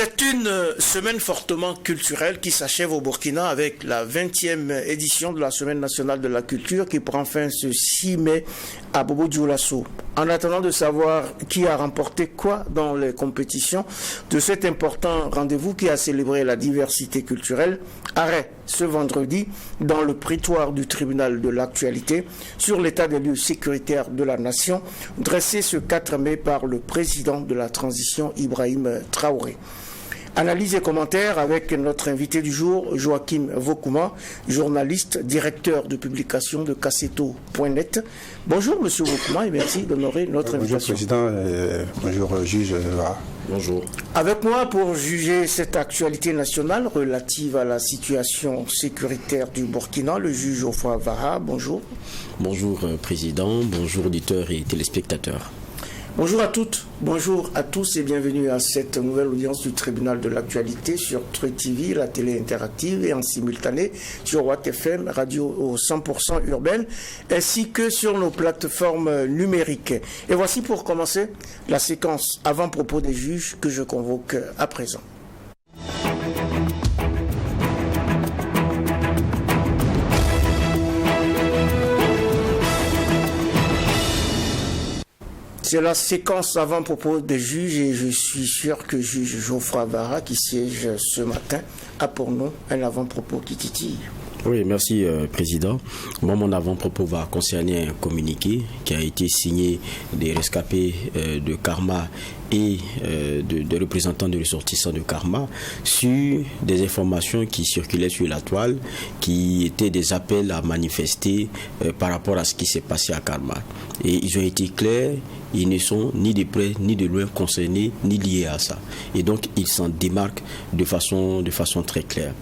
C'est une semaine fortement culturelle qui s'achève au Burkina avec la 20e édition de la Semaine nationale de la culture qui prend fin ce 6 mai à Bobo-Dioulasso. En attendant de savoir qui a remporté quoi dans les compétitions de cet important rendez-vous qui a célébré la diversité culturelle, arrêt ce vendredi dans le prétoire du tribunal de l'actualité sur l'état des lieux sécuritaires de la nation, dressé ce 4 mai par le président de la transition Ibrahim Traoré. Analyse et commentaires avec notre invité du jour, Joachim Vokouma, journaliste, directeur de publication de Cassetto.net. Bonjour Monsieur Vokouma et merci d'honorer notre invitation. Bonjour Président, bonjour juge. Bonjour. Avec moi pour juger cette actualité nationale relative à la situation sécuritaire du Burkina, le juge Geoffroy Vara. Bonjour. Bonjour Président, bonjour auditeurs et téléspectateurs. Bonjour à toutes, bonjour à tous et bienvenue à cette nouvelle audience du tribunal de l'actualité sur True TV, la télé interactive et en simultané sur Watt FM, radio 100% urbaine, ainsi que sur nos plateformes numériques. Et voici pour commencer la séquence avant-propos des juges que je convoque à présent. C'est la séquence avant-propos des juges et je suis sûr que juge Geoffroy Vara, qui siège ce matin, a pour nous un avant-propos qui titille. Oui, merci Président. Moi, mon avant-propos va concerner un communiqué qui a été signé des rescapés de Karma et de représentants de ressortissants de Karma sur des informations qui circulaient sur la toile, qui étaient des appels à manifester par rapport à ce qui s'est passé à Karma. Et ils ont été clairs, ils ne sont ni de près ni de loin concernés ni liés à ça. Et donc, ils s'en démarquent de façon très claire.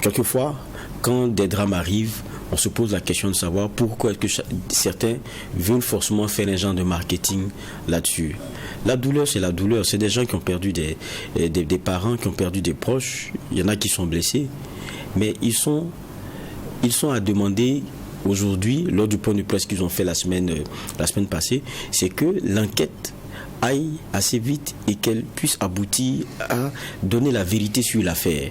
Quelquefois, quand des drames arrivent, on se pose la question de savoir pourquoi est-ce que certains veulent forcément faire un genre de marketing là-dessus. La douleur, c'est la douleur. C'est des gens qui ont perdu des parents, qui ont perdu des proches. Il y en a qui sont blessés. Mais ils sont à demander aujourd'hui, lors du point de presse qu'ils ont fait la semaine passée, c'est que l'enquête aille assez vite et qu'elle puisse aboutir à donner la vérité sur l'affaire.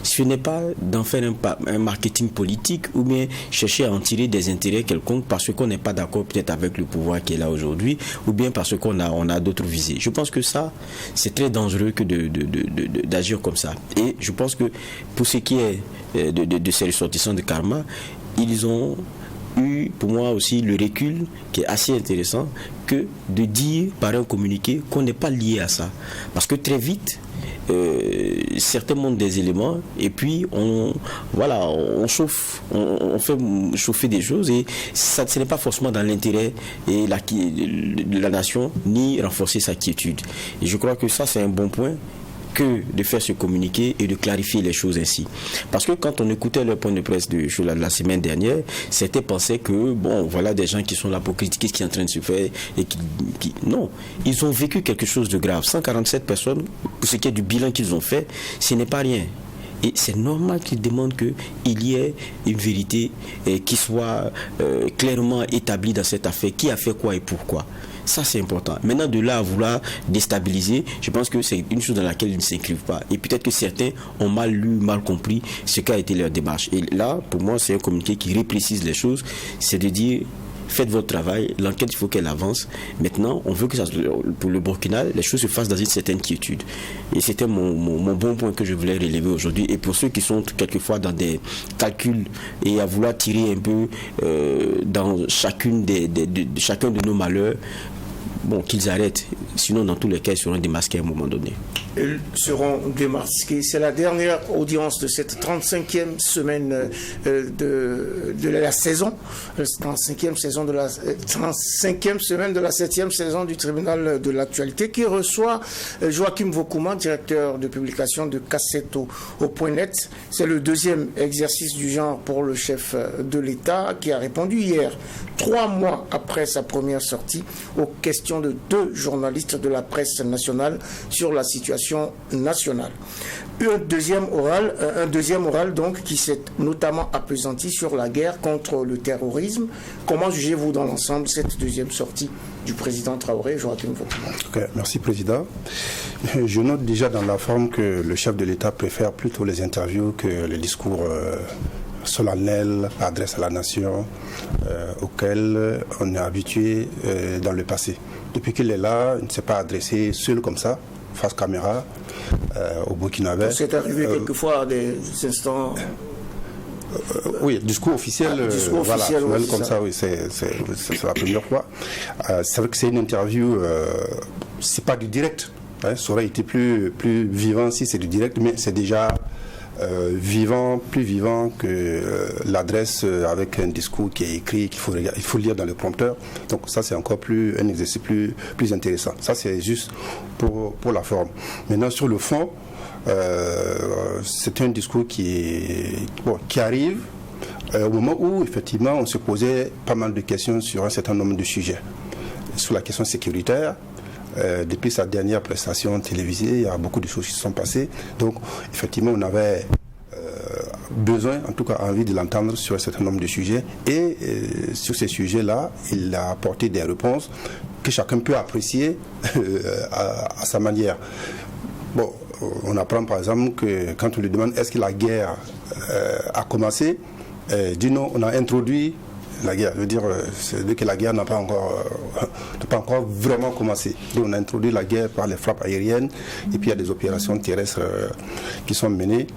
Ce n'est pas d'en faire un marketing politique ou bien chercher à en tirer des intérêts quelconques parce qu'on n'est pas d'accord peut-être avec le pouvoir qui est là aujourd'hui ou bien parce qu'on a d'autres visées. Je pense que ça, c'est très dangereux que d'agir comme ça. Et je pense que pour ce qui est de ces ressortissants de Karma, ils ont eu pour moi aussi le recul qui est assez intéressant que de dire par un communiqué qu'on n'est pas lié à ça. Parce que très vite, certains montrent des éléments et puis on chauffe, on fait chauffer des choses et ça, ce n'est pas forcément dans l'intérêt de la nation ni renforcer sa quiétude. Et je crois que ça c'est un bon point que de faire ce communiqué et de clarifier les choses ainsi. Parce que quand on écoutait le point de presse de la semaine dernière, certains pensaient que, bon, voilà des gens qui sont là pour critiquer ce qui est en train de se faire et qui... Non, ils ont vécu quelque chose de grave. 147 personnes, pour ce qui est du bilan qu'ils ont fait, ce n'est pas rien. Et c'est normal qu'ils demandent qu'il y ait une vérité qui soit clairement établie dans cette affaire. Qui a fait quoi et pourquoi? Ça, c'est important. Maintenant, de là à vouloir déstabiliser, je pense que c'est une chose dans laquelle ils ne s'inscrivent pas. Et peut-être que certains ont mal lu, mal compris ce qu'a été leur démarche. Et là, pour moi, c'est un communiqué qui reprécise les choses. C'est de dire, faites votre travail, l'enquête, il faut qu'elle avance. Maintenant, on veut que ça, pour le Burkina, les choses se fassent dans une certaine quiétude. Et c'était mon bon point que je voulais relever aujourd'hui. Et pour ceux qui sont quelquefois dans des calculs et à vouloir tirer un peu dans chacun de nos malheurs, bon, qu'ils arrêtent. Sinon, dans tous les cas, ils seront démasqués à un moment donné. Ils seront démasqués. C'est la dernière audience de cette 35e semaine de la saison. 35e semaine de la 7e saison du tribunal de l'actualité qui reçoit Joachim Vokouma, directeur de publication de Cassetto.net. C'est le deuxième exercice du genre pour le chef de l'État qui a répondu hier, 3 mois après sa première sortie, aux questions intervention de 2 journalistes de la presse nationale sur la situation nationale. Un deuxième oral donc qui s'est notamment appesanti sur la guerre contre le terrorisme. Comment jugez-vous dans l'ensemble cette deuxième sortie du président Traoré, Joachim Fokina? Okay, merci Président. Je note déjà dans la forme que le chef de l'État préfère plutôt les interviews que les discours solennels, adresse à la nation, auxquels on est habitué dans le passé. Depuis qu'il est là, il ne s'est pas adressé seul comme ça, face caméra, au Burkinabé. C'est arrivé quelquefois à des instants... oui, discours officiel, voilà, oui, comme ça, oui, c'est la première fois. C'est vrai que c'est une interview, c'est pas du direct, hein, ça aurait été plus vivant si c'est du direct, mais c'est déjà plus vivant que l'adresse avec un discours qui est écrit, il faut lire dans le prompteur. Donc ça, c'est encore un exercice plus intéressant. Ça, c'est juste pour la forme. Maintenant, sur le fond, c'est un discours qui arrive au moment où effectivement on se posait pas mal de questions sur un certain nombre de sujets. Sur la question sécuritaire, depuis sa dernière prestation télévisée, il y a beaucoup de choses qui se sont passées. Donc effectivement on avait besoin, en tout cas envie de l'entendre sur un certain nombre de sujets. Et sur ces sujets-là, il a apporté des réponses que chacun peut apprécier à sa manière. Bon, on apprend par exemple que quand on lui demande est-ce que la guerre a commencé, dit non, on a introduit la guerre. Je veux dire, c'est que la guerre n'a pas encore vraiment commencé. Donc on a introduit la guerre par les frappes aériennes et puis il y a des opérations terrestres qui sont menées.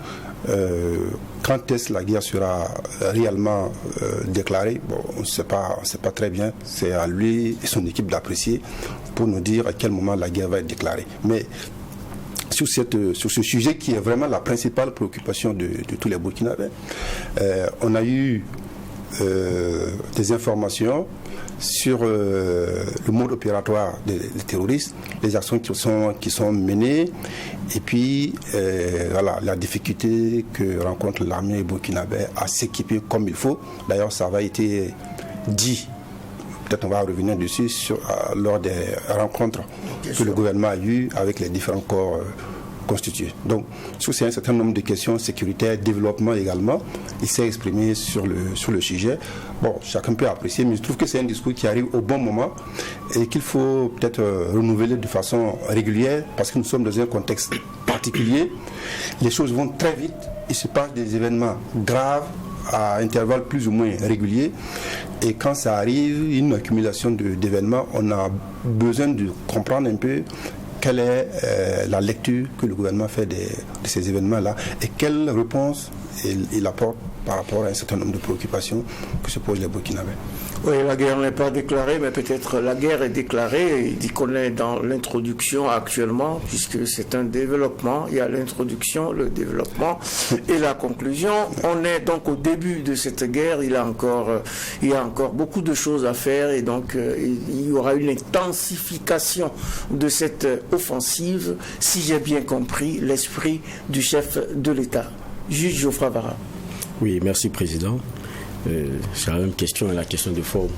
Quand est-ce que la guerre sera réellement déclarée, bon, on ne sait pas très bien. C'est à lui et son équipe d'apprécier pour nous dire à quel moment la guerre va être déclarée. Mais sur ce sujet qui est vraiment la principale préoccupation de tous les Burkinabés, on a eu des informations sur le mode opératoire des terroristes, les actions qui sont menées, et puis voilà, la difficulté que rencontre l'armée burkinabé à s'équiper comme il faut. D'ailleurs, ça avait été dit. Peut-être on va revenir dessus lors des rencontres que le gouvernement a eues avec les différents corps constitués. Donc, sur un certain nombre de questions sécuritaires, développement également, il s'est exprimé sur le sujet. Bon, chacun peut apprécier, mais je trouve que c'est un discours qui arrive au bon moment et qu'il faut peut-être renouveler de façon régulière parce que nous sommes dans un contexte particulier. Les choses vont très vite, il se passe des événements graves à intervalles plus ou moins réguliers. Et quand ça arrive, une accumulation d'événements, on a besoin de comprendre un peu quelle est la lecture que le gouvernement fait de ces événements-là et quelle réponse il apporte par rapport à un certain nombre de préoccupations que se posent les Burkinabés. Oui, la guerre n'est pas déclarée, mais peut-être la guerre est déclarée. Il dit qu'on est dans l'introduction actuellement, puisque c'est un développement. Il y a l'introduction, le développement et la conclusion. On est donc au début de cette guerre. Il y a encore beaucoup de choses à faire et donc il y aura une intensification de cette offensive, si j'ai bien compris l'esprit du chef de l'État. Juge Geoffroy Vara. Oui, merci Président. C'est la même question, la question de forme.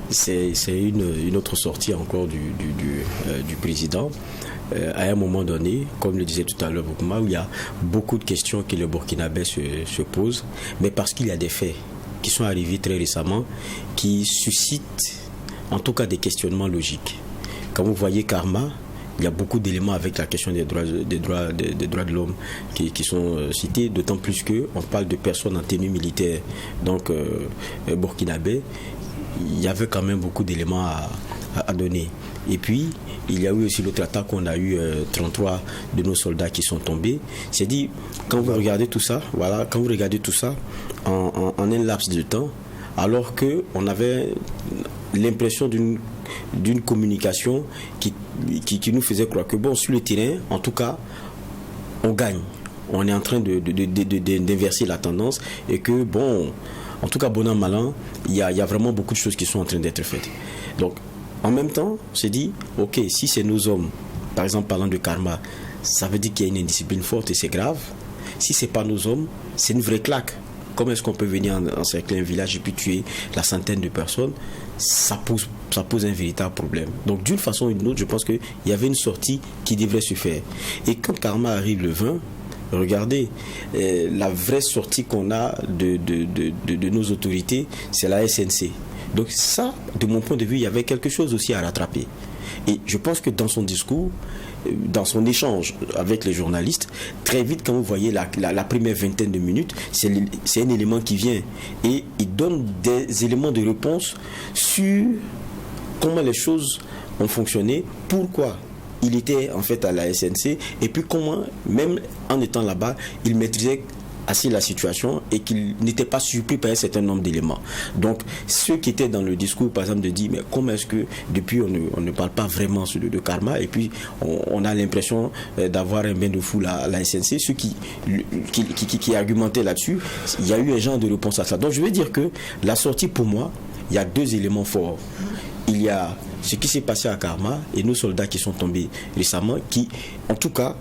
C'est une autre sortie encore du président. À un moment donné, comme le disait tout à l'heure Boukma, où il y a beaucoup de questions que le Burkinabé se pose, mais parce qu'il y a des faits qui sont arrivés très récemment, qui suscitent en tout cas des questionnements logiques. Quand vous voyez Karma, il y a beaucoup d'éléments avec la question des droits de l'homme qui sont cités, d'autant plus qu'on parle de personnes en tenue militaire, donc burkinabé. Il y avait quand même beaucoup d'éléments à donner. Et puis, il y a eu aussi l'autre attaque, on a eu 33 de nos soldats qui sont tombés. C'est dit, quand vous regardez tout ça, en un laps de temps, alors qu'on avait l'impression d'une communication qui nous faisait croire que bon, sur le terrain, en tout cas, on gagne. On est en train d'inverser la tendance et que bon, en tout cas, bon an, mal an, il y a vraiment beaucoup de choses qui sont en train d'être faites. Donc, en même temps, on s'est dit, ok, si c'est nos hommes, par exemple, parlant de Karma, ça veut dire qu'il y a une indiscipline forte et c'est grave. Si c'est pas nos hommes, c'est une vraie claque. Comment est-ce qu'on peut venir encercler un village et puis tuer la centaine de personnes? Ça pose pose un véritable problème. Donc d'une façon ou d'une autre, je pense qu'il y avait une sortie qui devrait se faire. Et quand Karma arrive le 20, regardez, la vraie sortie qu'on a de nos autorités, c'est la SNC. Donc ça, de mon point de vue, il y avait quelque chose aussi à rattraper. Et je pense que dans son discours, dans son échange avec les journalistes, très vite, quand vous voyez la première vingtaine de minutes, c'est un élément qui vient. Et il donne des éléments de réponse sur comment les choses ont fonctionné, pourquoi il était en fait à la SNC, et puis comment, même en étant là-bas, il maîtrisait assez la situation et qu'il n'était pas surpris par un certain nombre d'éléments. Donc, ceux qui étaient dans le discours, par exemple, de dire, mais comment est-ce que depuis on ne parle pas vraiment de Karma, et puis on a l'impression d'avoir un bain de foule à la SNC, ceux qui argumentaient là-dessus, il y a eu un genre de réponse à ça. Donc, je veux dire que la sortie, pour moi, il y a deux éléments forts. Il y a ce qui s'est passé à Karma et nos soldats qui sont tombés récemment, qui, en tout cas,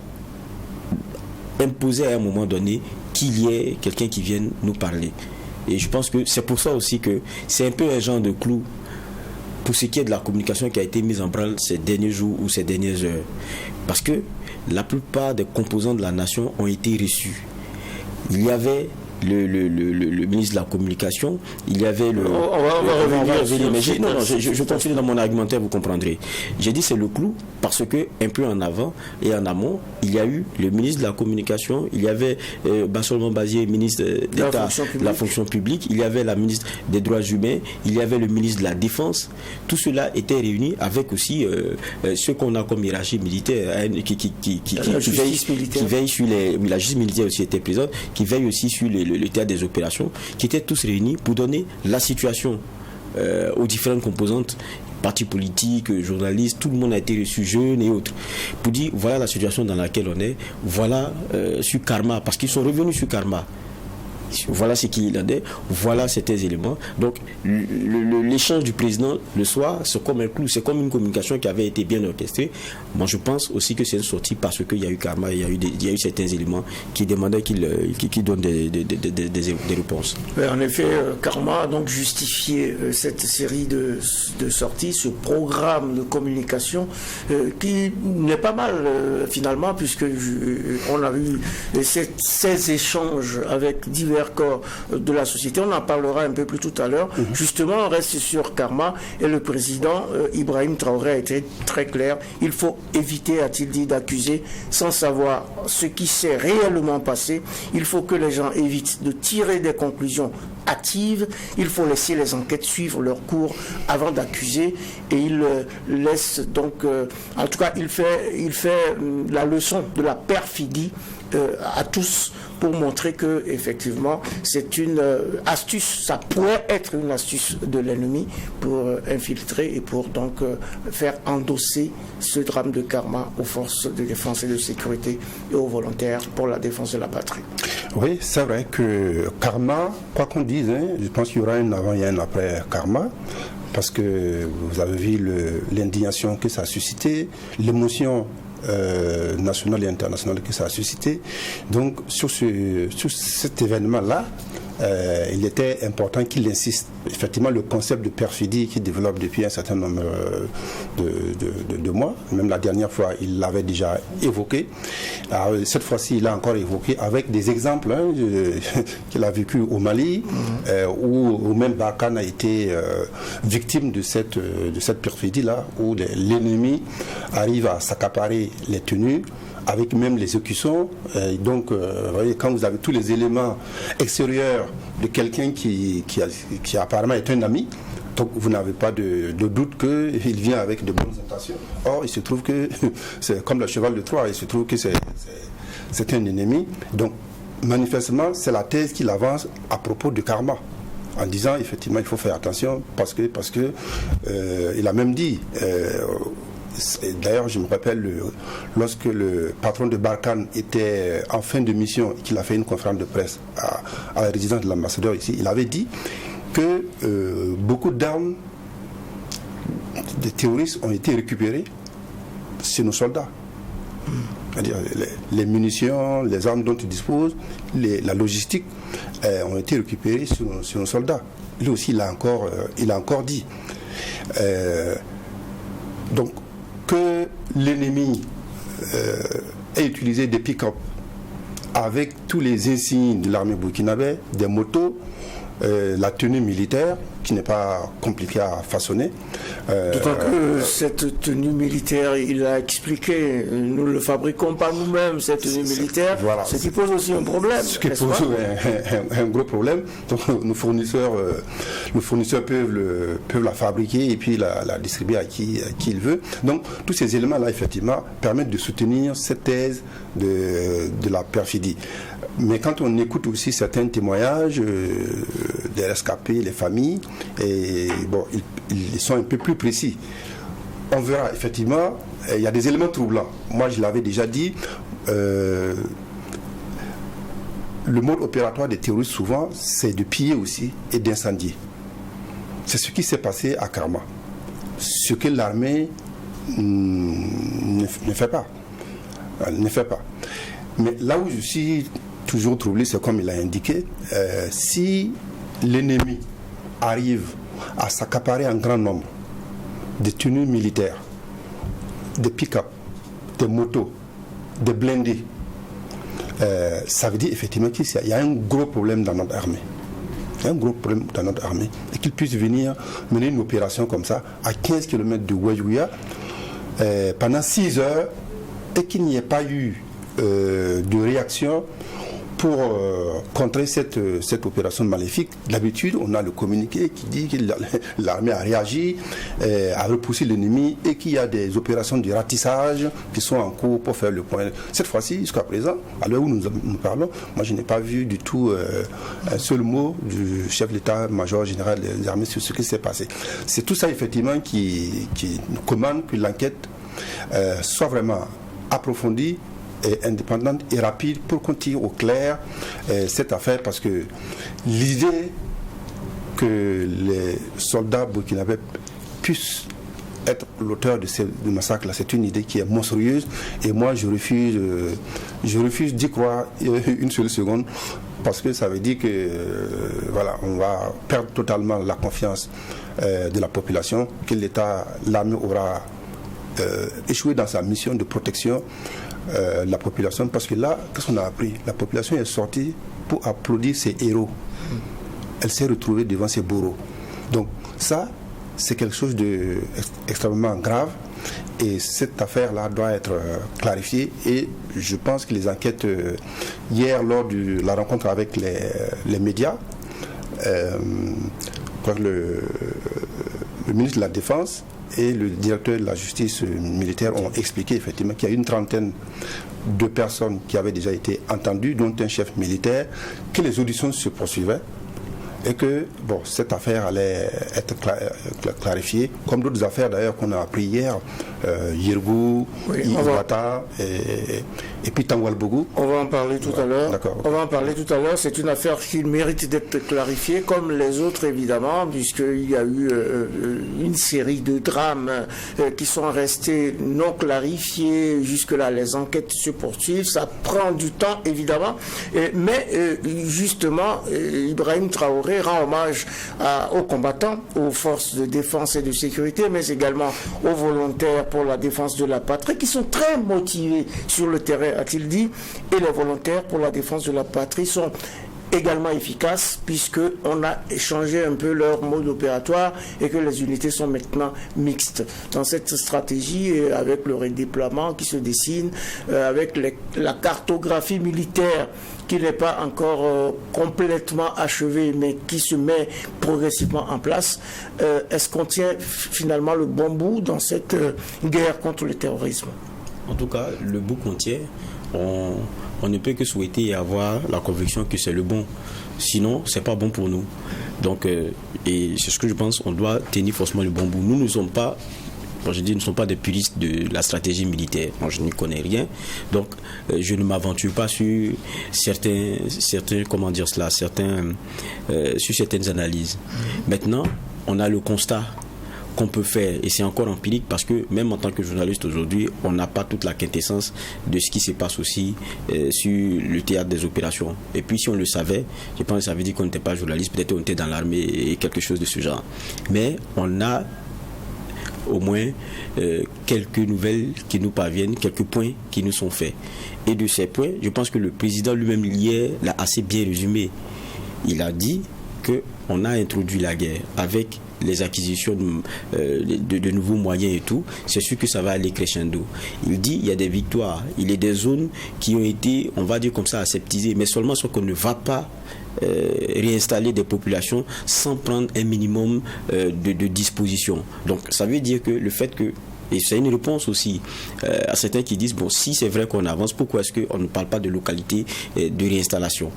imposaient à un moment donné qu'il y ait quelqu'un qui vienne nous parler. Et je pense que c'est pour ça aussi que c'est un peu un genre de clou pour ce qui est de la communication qui a été mise en branle ces derniers jours ou ces dernières heures. Parce que la plupart des composants de la nation ont été reçus. Il y avait le ministre de la Communication, il y avait le... On va revenir. Mais je continue dans mon argumentaire, vous comprendrez. J'ai dit c'est le clou parce que un peu en avant et en amont, il y a eu le ministre de la Communication, il y avait Bassolman Bazier, ministre d'État de la fonction publique, il y avait la ministre des Droits humains, il y avait le ministre de la Défense. Tout cela était réuni avec aussi ceux qu'on a comme hiérarchie militaire, qui veille sur les... La justice militaire aussi était présente, qui veille aussi sur le théâtre des opérations, qui étaient tous réunis pour donner la situation aux différentes composantes, partis politiques, journalistes, tout le monde a été reçu, jeunes et autres, pour dire voilà la situation dans laquelle on est, voilà sur Karma, parce qu'ils sont revenus sur Karma. Voilà ce qu'il en est, voilà certains éléments. Donc l'échange du président le soir, c'est comme un clou, c'est comme une communication qui avait été bien orchestrée. Moi je pense aussi que c'est une sortie parce qu'il y a eu Karma, il y a eu certains éléments qui demandaient qu'il donne des réponses. En effet, Karma a donc justifié cette série de sorties, ce programme de communication qui n'est pas mal finalement, puisque on a eu ces échanges avec divers corps de la société. On en parlera un peu plus tout à l'heure. Justement, on reste sur Karma et le président Ibrahim Traoré a été très clair. Il faut éviter, a-t-il dit, d'accuser sans savoir ce qui s'est réellement passé. Il faut que les gens évitent de tirer des conclusions hâtives. Il faut laisser les enquêtes suivre leur cours avant d'accuser, et il laisse donc, en tout cas, il fait la leçon de la perfidie à tous pour montrer que effectivement c'est une astuce, ça pourrait être une astuce de l'ennemi pour infiltrer et pour donc faire endosser ce drame de Karma aux forces de défense et de sécurité et aux volontaires pour la défense de la patrie. Oui, c'est vrai que Karma, quoi qu'on dise, je pense qu'il y aura un avant et un après Karma, parce que vous avez vu l'indignation que ça a suscité, l'émotion national et international que ça a suscité. Donc sur cet événement-là, il était important qu'il insiste. Effectivement, le concept de perfidie qu'il développe depuis un certain nombre de mois, même la dernière fois, il l'avait déjà évoqué. Alors, cette fois-ci, il l'a encore évoqué avec des exemples qu'il a vécu au Mali, où même Barkhane a été victime de cette perfidie-là, où l'ennemi arrive à s'accaparer les tenues, avec même les exécutions. Donc, vous voyez, quand vous avez tous les éléments extérieurs de quelqu'un qui apparemment est un ami, donc vous n'avez pas de doute qu'il vient avec de bonnes intentions. Or, il se trouve que c'est comme le cheval de Troie, il se trouve que c'est un ennemi. Donc, manifestement, c'est la thèse qu'il avance à propos de Karma, en disant effectivement il faut faire attention parce que il a même dit. D'ailleurs, je me rappelle lorsque le patron de Barkhane était en fin de mission et qu'il a fait une conférence de presse à la résidence de l'ambassadeur ici, il avait dit que beaucoup d'armes des terroristes ont été récupérées chez nos soldats. C'est-à-dire les munitions, les armes dont ils disposent, la logistique ont été récupérées sur nos soldats. Lui aussi, il a encore dit. Donc, que l'ennemi ait utilisé des pick-up avec tous les insignes de l'armée burkinabé, des motos, la tenue militaire, qui n'est pas compliquée à façonner. D'autant que cette tenue militaire, il a expliqué, nous ne le fabriquons pas nous-mêmes, cette tenue militaire, voilà, ce qui pose aussi un problème. Ce qui pose un gros problème. Donc, nos fournisseurs peuvent la fabriquer et puis la distribuer à qui il veut. Donc, tous ces éléments-là, effectivement, permettent de soutenir cette thèse de la perfidie. Mais quand on écoute aussi certains témoignages des rescapés, les familles, et bon, ils sont un peu plus précis. On verra, effectivement, il y a des éléments troublants. Moi, je l'avais déjà dit, le mode opératoire des terroristes, souvent, c'est de piller aussi et d'incendier. C'est ce qui s'est passé à Karma. Ce que l'armée ne fait pas. Ne fait pas. Mais là où je suis toujours troublé, c'est comme il a indiqué, si l'ennemi arrive à s'accaparer en grand nombre des tenues militaires, des pick-up, des motos, des blindés, ça veut dire effectivement qu'il y a un gros problème dans notre armée. Il y a un gros problème dans notre armée. Et qu'il puisse venir mener une opération comme ça à 15 km de Ouajouya pendant 6 heures et qu'il n'y ait pas eu de réaction pour contrer cette opération maléfique. D'habitude, on a le communiqué qui dit que l'armée a réagi, a repoussé l'ennemi et qu'il y a des opérations de ratissage qui sont en cours pour faire le point. Cette fois-ci, jusqu'à présent, à l'heure où nous parlons, moi je n'ai pas vu du tout un seul mot du chef de l'état-major général des armées sur ce qui s'est passé. C'est tout ça effectivement qui nous commande que l'enquête soit vraiment approfondie et indépendante et rapide pour qu'on tire au clair cette affaire, parce que l'idée que les soldats burkinabés puissent être l'auteur de ce massacre là, c'est une idée qui est monstrueuse et moi je refuse d'y croire une seule seconde, parce que ça veut dire que voilà, on va perdre totalement la confiance de la population, que l'armée aura échoué dans sa mission de protection de la population, parce que là, qu'est-ce qu'on a appris? La population est sortie pour applaudir ses héros. Elle s'est retrouvée devant ses bourreaux. Donc ça, c'est quelque chose d'extrêmement grave et cette affaire-là doit être clarifiée et je pense que les enquêtes, hier lors de la rencontre avec les médias, le ministre de la Défense et le directeur de la justice militaire ont expliqué effectivement qu'il y a une trentaine de personnes qui avaient déjà été entendues, dont un chef militaire, que les auditions se poursuivaient et que bon, cette affaire allait être clarifiée, comme d'autres affaires d'ailleurs qu'on a appris hier, Yirgou, Iwata et puis Tangwalbougou. On va en parler tout à l'heure. D'accord. On va en parler tout à l'heure. C'est une affaire qui mérite d'être clarifiée, comme les autres évidemment, puisqu'il y a eu une série de drames qui sont restés non clarifiés. Jusque-là, les enquêtes se poursuivent. Ça prend du temps évidemment, mais justement, Ibrahim Traoré rend hommage aux combattants, aux forces de défense et de sécurité, mais également aux volontaires pour la défense de la patrie, qui sont très motivés sur le terrain, a-t-il dit, et les volontaires pour la défense de la patrie sont également efficaces, puisqu'on a échangé un peu leur mode opératoire et que les unités sont maintenant mixtes. Dans cette stratégie, avec le redéploiement qui se dessine, avec la cartographie militaire qui n'est pas encore complètement achevée, mais qui se met progressivement en place, est-ce qu'on tient finalement le bon bout dans cette guerre contre le terrorisme? En tout cas, le bout qu'on tient, on ne peut que souhaiter et avoir la conviction que c'est le bon. Sinon, c'est pas bon pour nous. Donc, et c'est ce que je pense, on doit tenir forcément le bon bout. Nous ne sommes pas, je dis, nous ne sommes pas des puristes de la stratégie militaire. Moi, je n'y connais rien. Donc, je ne m'aventure pas sur certains, comment dire cela, sur certaines analyses. Maintenant, on a le constat qu'on peut faire, et c'est encore empirique parce que même en tant que journaliste aujourd'hui, on n'a pas toute la quintessence de ce qui se passe aussi sur le théâtre des opérations. Et puis si on le savait, je pense que ça veut dire qu'on n'était pas journaliste, peut-être on était dans l'armée et quelque chose de ce genre. Mais on a au moins quelques nouvelles qui nous parviennent, quelques points qui nous sont faits. Et de ces points, je pense que le président lui-même hier l'a assez bien résumé. Il a dit qu'on a introduit la guerre avec les acquisitions de nouveaux moyens et tout. C'est sûr que ça va aller crescendo. Il dit il y a des victoires, il y a des zones qui ont été, on va dire comme ça, aseptisées, mais seulement ce qu'on ne va pas réinstaller des populations sans prendre un minimum de dispositions. Donc ça veut dire que le fait que, et c'est une réponse aussi à certains qui disent, bon, si c'est vrai qu'on avance, pourquoi est-ce qu'on ne parle pas de localité de réinstallation?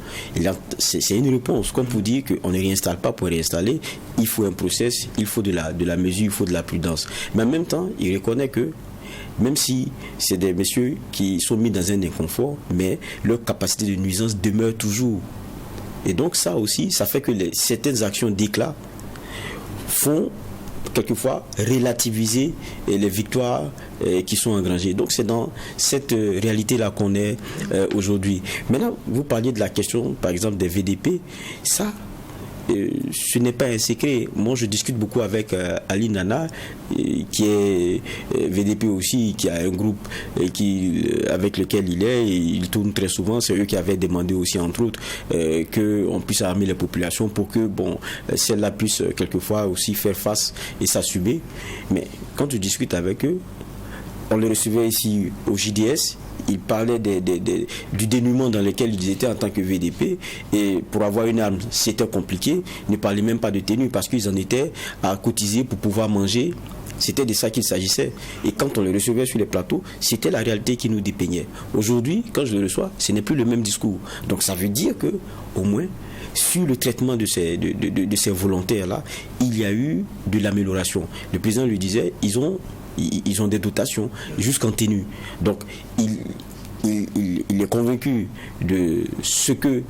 C'est une réponse, comme pour dire qu'on ne réinstalle pas pour réinstaller, il faut un process, il faut de la mesure, il faut de la prudence. Mais en même temps, il reconnaît que même si c'est des messieurs qui sont mis dans un inconfort, mais leur capacité de nuisance demeure toujours. Et donc ça aussi, ça fait que certaines actions d'éclat font quelquefois relativiser les victoires qui sont engrangées. Donc c'est dans cette réalité-là qu'on est aujourd'hui. Maintenant, vous parliez de la question, par exemple, des VDP. Ça, ce n'est pas un secret. Moi, je discute beaucoup avec Ali Nana, qui est VDP aussi, qui a un groupe avec lequel il est, et il tourne très souvent. C'est eux qui avaient demandé aussi, entre autres, qu'on puisse armer les populations pour que, bon, celles-là puissent quelquefois aussi faire face et s'assumer. Mais quand tu discutes avec eux, on les recevait ici au JDS. Ils parlaient du dénuement dans lequel ils étaient en tant que VDP, et pour avoir une arme c'était compliqué. Ils ne parlaient même pas de tenue parce qu'ils en étaient à cotiser pour pouvoir manger. C'était de ça qu'il s'agissait. Et quand on le recevait sur les plateaux, c'était la réalité qui nous dépeignait. Aujourd'hui, quand je le reçois, ce n'est plus le même discours. Donc ça veut dire que, au moins, sur le traitement de ces volontaires-là, il y a eu de l'amélioration. Le président lui disait, ils ont des dotations jusqu'en tenue. Donc, il est convaincu de ce que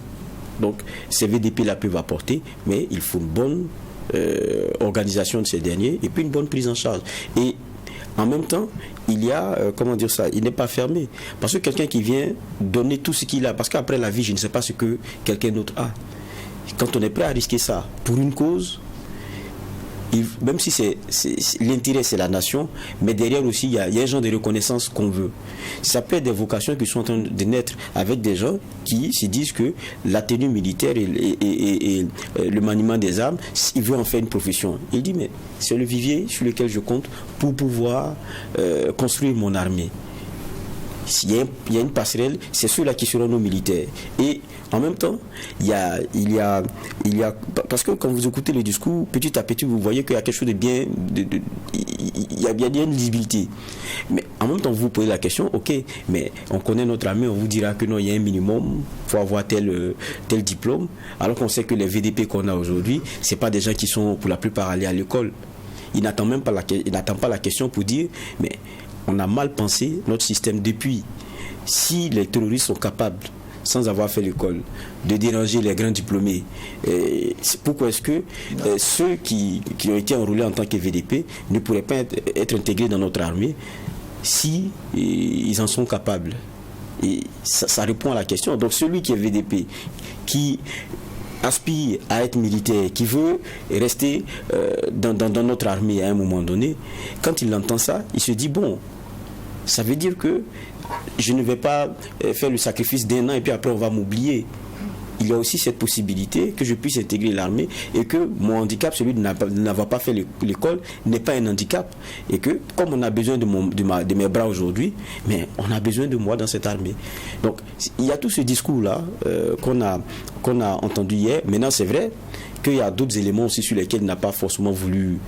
donc, ces VDP-là peuvent apporter, mais il faut une bonne organisation de ces derniers et puis une bonne prise en charge. Et en même temps, il y a, comment dire ça, il n'est pas fermé. Parce que quelqu'un qui vient donner tout ce qu'il a, parce qu'après la vie, je ne sais pas ce que quelqu'un d'autre a. Quand on est prêt à risquer ça pour une cause, même si l'intérêt c'est la nation, mais derrière aussi il y a un genre de reconnaissance qu'on veut. Ça peut être des vocations qui sont en train de naître avec des gens qui se disent que la tenue militaire et le maniement des armes, ils veulent en faire une profession. Il dit mais c'est le vivier sur lequel je compte pour pouvoir construire mon armée. Il y a une passerelle, c'est ceux-là qui seront nos militaires. Et en même temps, il y a parce que quand vous écoutez le discours, petit à petit, vous voyez qu'il y a quelque chose de bien, il y a bien une lisibilité. Mais en même temps, vous vous posez la question, ok, mais on connaît notre armée, on vous dira que non, il y a un minimum, il faut avoir tel diplôme, alors qu'on sait que les VDP qu'on a aujourd'hui, c'est pas des gens qui sont pour la plupart allés à l'école. Ils n'attendent pas la question pour dire, mais on a mal pensé notre système depuis. Si les terroristes sont capables, sans avoir fait l'école, de déranger les grands diplômés, pourquoi est-ce que ceux qui ont été enrôlés en tant que VDP ne pourraient pas être intégrés dans notre armée si ils en sont capables? Et ça répond à la question. Donc celui qui est VDP, qui aspire à être militaire, qui veut rester dans notre armée à un moment donné, quand il entend ça, il se dit bon, ça veut dire que je ne vais pas faire le sacrifice d'un an et puis après on va m'oublier. Il y a aussi cette possibilité que je puisse intégrer l'armée et que mon handicap, celui de n'avoir pas fait l'école, n'est pas un handicap. Et que comme on a besoin de mes bras aujourd'hui, mais on a besoin de moi dans cette armée. Donc il y a tout ce discours-là qu'on a entendu hier. Maintenant c'est vrai qu'il y a d'autres éléments aussi sur lesquels il n'a pas forcément voulu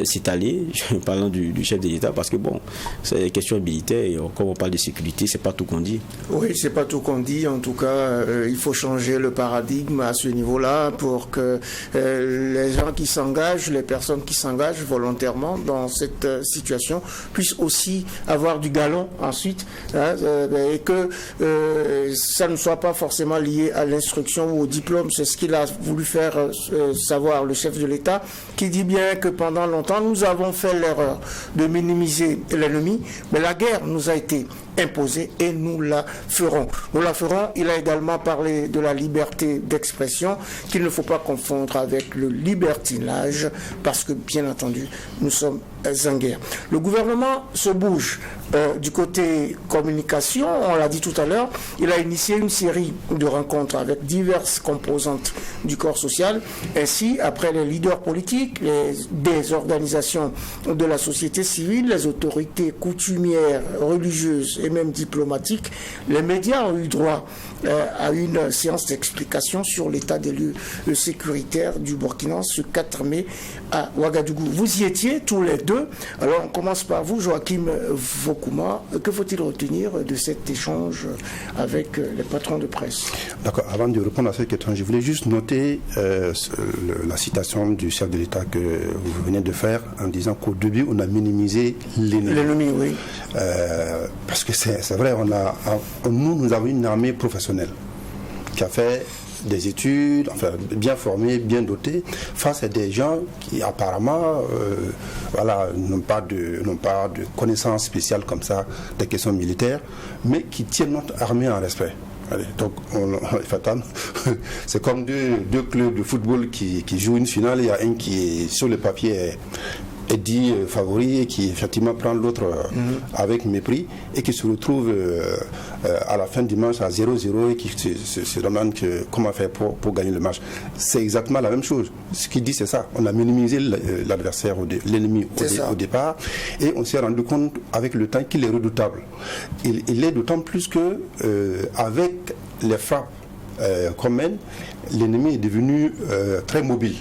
s'étaler, parlant du chef de l'État, parce que bon, c'est une question militaire et quand on parle de sécurité, c'est pas tout qu'on dit. Oui, c'est pas tout qu'on dit. En tout cas, il faut changer le paradigme à ce niveau-là pour que les gens qui s'engagent, les personnes qui s'engagent volontairement dans cette situation puissent aussi avoir du galon ensuite, hein, et que ça ne soit pas forcément lié à l'instruction ou au diplôme. C'est ce qu'il a voulu faire savoir le chef de l'État, qui dit bien que pendant longtemps nous avons fait l'erreur de minimiser l'ennemi, mais la guerre nous a été imposer et nous la ferons. Nous la ferons. Il a également parlé de la liberté d'expression qu'il ne faut pas confondre avec le libertinage parce que, bien entendu, nous sommes en guerre. Le gouvernement se bouge du côté communication, on l'a dit tout à l'heure, il a initié une série de rencontres avec diverses composantes du corps social. Ainsi, après les leaders politiques, des organisations de la société civile, les autorités coutumières, religieuses et même diplomatiques, les médias ont eu droit à une séance d'explication sur l'état des lieux sécuritaires du Burkina ce 4 mai à Ouagadougou. Vous y étiez tous les deux. Alors on commence par vous, Joachim Vokuma. Que faut-il retenir de cet échange avec les patrons de presse? D'accord, avant de répondre à cette question, je voulais juste noter la citation du chef de l'État que vous venez de faire en disant qu'au début on a minimisé l'ennemi. L'ennemi, oui. Parce que c'est vrai, nous avons une armée professionnelle qui a fait des études, enfin bien formés, bien dotés, face à des gens qui apparemment n'ont pas de connaissances spéciales comme ça des questions militaires, mais qui tiennent notre armée en respect. Allez, donc c'est comme deux clubs de football qui jouent une finale. Il y a un qui est sur le papier est dit favori et qui effectivement prend l'autre avec mépris et qui se retrouve à la fin du match à 0-0 et qui se demande comment faire pour gagner le match. C'est exactement la même chose. Ce qu'il dit, c'est ça. On a minimisé l'adversaire, l'ennemi au départ, et on s'est rendu compte avec le temps qu'il est redoutable. Il est d'autant plus que avec les frappes qu'on mène, l'ennemi est devenu très mobile.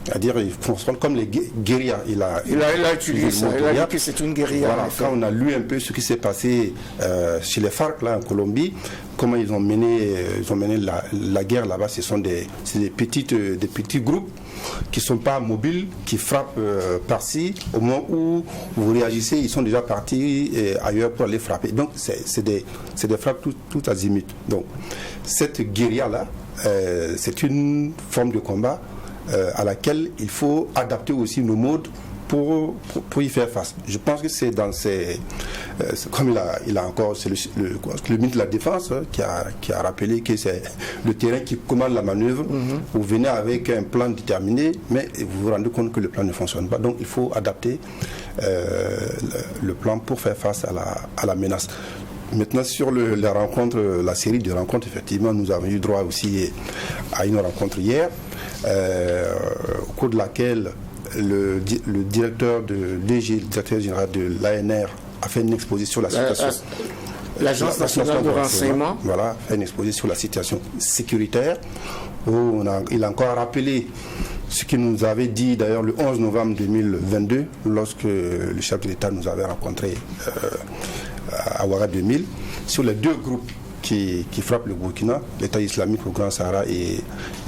C'est-à-dire, il fonctionne comme les guérillas. Il a utilisé ça. Il a dit que c'est une guérilla. Voilà, quand on a lu un peu ce qui s'est passé chez les FARC là, en Colombie, comment ils ont mené la guerre là-bas, ce sont des petits groupes qui ne sont pas mobiles, qui frappent par-ci. Au moment où vous réagissez, ils sont déjà partis ailleurs pour aller frapper. Donc, c'est des frappes tout azimut. Donc, cette guérilla-là, c'est une forme de combat à laquelle il faut adapter aussi nos modes pour y faire face. Je pense que c'est dans ces... comme il a encore... C'est le ministre de la Défense qui a rappelé que c'est le terrain qui commande la manœuvre. Vous venez avec un plan déterminé, mais vous vous rendez compte que le plan ne fonctionne pas. Donc il faut adapter le plan pour faire face à la menace. Maintenant, sur la série de rencontres, effectivement, nous avons eu droit aussi à une rencontre hier, au cours de laquelle le directeur général de l'ANR a fait une exposition sur la situation. L'Agence nationale de renseignement. Voilà, fait une exposition sur la situation sécuritaire, où il a encore rappelé ce qu'il nous avait dit d'ailleurs le 11 novembre 2022, lorsque le chef de l'État nous avait rencontrés à Ouaga 2000, sur les deux groupes qui frappent le Burkina, l'État islamique au Grand Sahara et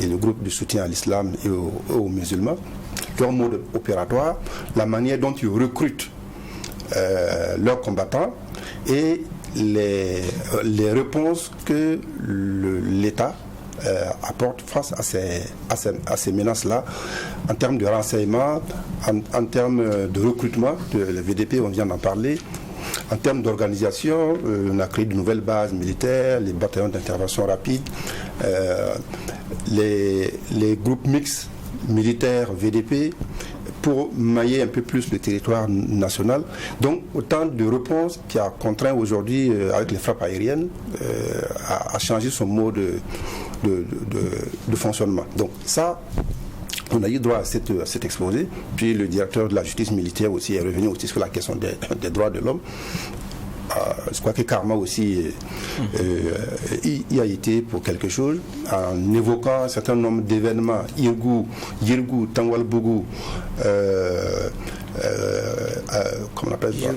le groupe de soutien à l'islam et aux musulmans, leur mode opératoire, la manière dont ils recrutent leurs combattants et les réponses que l'État apporte face à ces menaces-là, en termes de renseignement, en termes de recrutement, le VDP, on vient d'en parler. En termes d'organisation, on a créé de nouvelles bases militaires, les bataillons d'intervention rapide, les groupes mixtes militaires VDP pour mailler un peu plus le territoire national. Donc autant de réponses qui a contraint aujourd'hui, avec les frappes aériennes, à changer son mode de fonctionnement. Donc ça, on a eu droit à cet exposé. Puis le directeur de la justice militaire aussi est revenu aussi sur la question des droits de l'homme. Je crois que Karma aussi y a été pour quelque chose, en évoquant un certain nombre d'événements, Yirgou, Tangwalbougou, comment on appelle ça,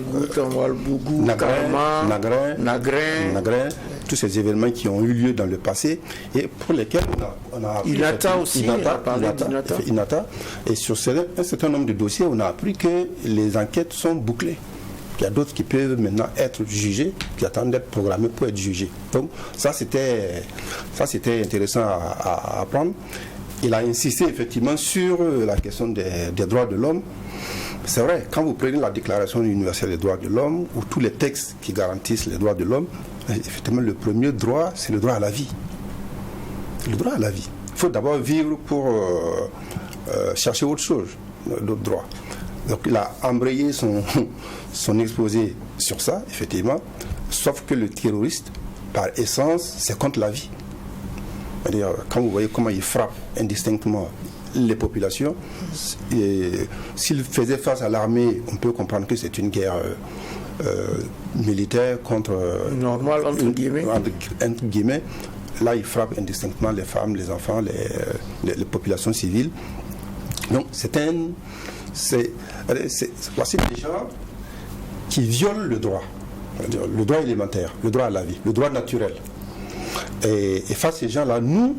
Nagrin, tous ces événements qui ont eu lieu dans le passé et pour lesquels on a appris... Inata, et sur un certain nombre de dossiers, on a appris que les enquêtes sont bouclées. Il y a d'autres qui peuvent maintenant être jugés, qui attendent d'être programmés pour être jugés. Donc ça c'était intéressant à apprendre. Il a insisté effectivement sur la question des droits de l'homme. c'est vrai, quand vous prenez la Déclaration universelle des droits de l'homme, ou tous les textes qui garantissent les droits de l'homme, effectivement, le premier droit, c'est le droit à la vie. Le droit à la vie. Il faut d'abord vivre pour chercher autre chose, d'autres droits. Donc il a embrayé son exposé sur ça, effectivement, sauf que le terroriste, par essence, c'est contre la vie. C'est-à-dire, quand vous voyez comment il frappe indistinctement les populations, s'il faisait face à l'armée, on peut comprendre que c'est une guerre militaire contre... normal, entre guillemets. Entre guillemets. Là, il frappe indistinctement les femmes, les enfants, les populations civiles. Donc, voici des gens qui violent le droit élémentaire, le droit à la vie, le droit naturel. Et face à ces gens-là, nous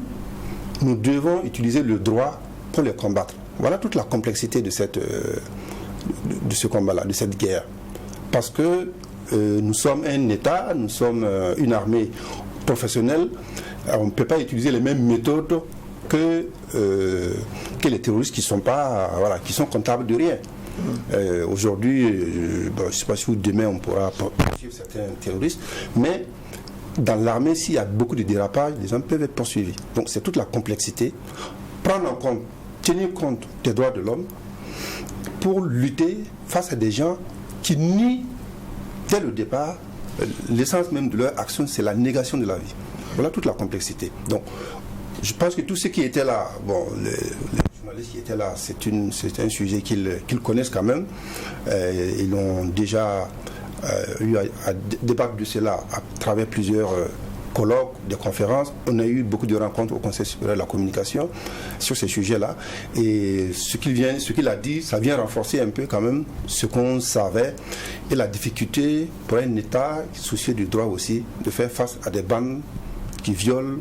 devons utiliser le droit pour les combattre. Voilà toute la complexité de ce combat-là, de cette guerre. Parce que nous sommes un État, nous sommes une armée professionnelle, on ne peut pas utiliser les mêmes méthodes que les terroristes qui sont comptables de rien. Aujourd'hui, je ne sais pas si demain on pourra poursuivre certains terroristes, mais dans l'armée, s'il y a beaucoup de dérapages, les gens peuvent être poursuivis. Donc c'est toute la complexité. Prendre en compte, tenir compte des droits de l'homme pour lutter face à des gens qui nient dès le départ l'essence même de leur action, c'est la négation de la vie. Voilà toute la complexité. Donc je pense que tous ceux qui étaient là, les journalistes qui étaient là, c'est un sujet qu'ils connaissent quand même. Ils ont déjà eu à débattre de cela à travers plusieurs colloques, des conférences. On a eu beaucoup de rencontres au Conseil supérieur de la communication sur ces sujets-là. Et ce qu'il a dit, ça vient renforcer un peu quand même ce qu'on savait et la difficulté pour un État soucieux du droit aussi de faire face à des bandes qui violent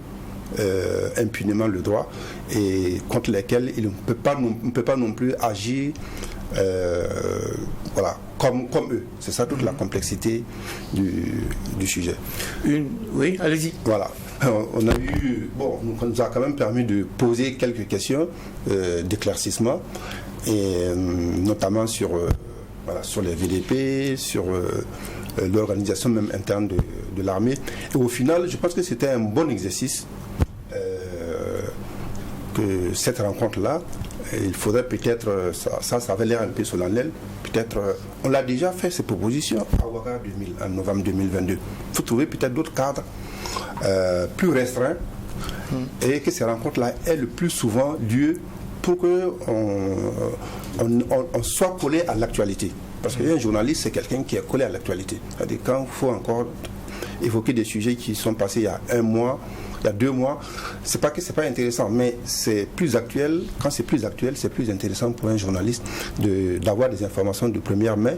impunément le droit et contre lesquels il ne peut pas non plus agir comme eux. C'est ça toute la complexité du sujet. Oui, allez-y. Voilà. On nous a quand même permis de poser quelques questions d'éclaircissement, et notamment sur les VDP, sur l'organisation même interne de l'armée. Et au final, je pense que c'était un bon exercice que cette rencontre-là. Il faudrait peut-être, ça avait l'air un peu solennel, peut-être, on l'a déjà fait ces propositions à Ouaga en novembre 2022. Il faut trouver peut-être d'autres cadres plus restreints et que ces rencontres-là aient le plus souvent lieu pour qu'on soit collé à l'actualité. Parce qu'un journaliste, c'est quelqu'un qui est collé à l'actualité. C'est-à-dire quand il faut encore évoquer des sujets qui sont passés il y a un mois, il y a 2 mois, c'est pas que c'est pas intéressant, mais c'est plus actuel. Quand c'est plus actuel, c'est plus intéressant pour un journaliste d'avoir des informations de première main.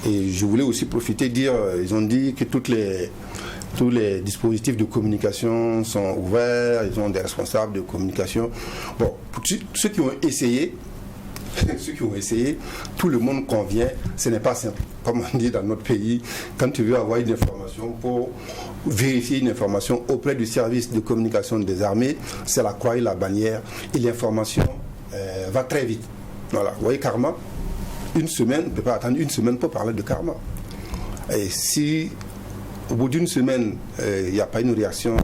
Et je voulais aussi profiter de dire, ils ont dit que tous les dispositifs de communication sont ouverts, ils ont des responsables de communication. Bon, pour ceux qui ont essayé, tout le monde convient, ce n'est pas simple. Comme on dit dans notre pays, quand tu veux avoir une information, pour vérifier une information auprès du service de communication des armées, c'est la croix et la bannière, et l'information va très vite. Voilà, vous voyez, Karma, une semaine, on ne peut pas attendre une semaine pour parler de Karma. Et si au bout d'une semaine, il n'y a pas une réaction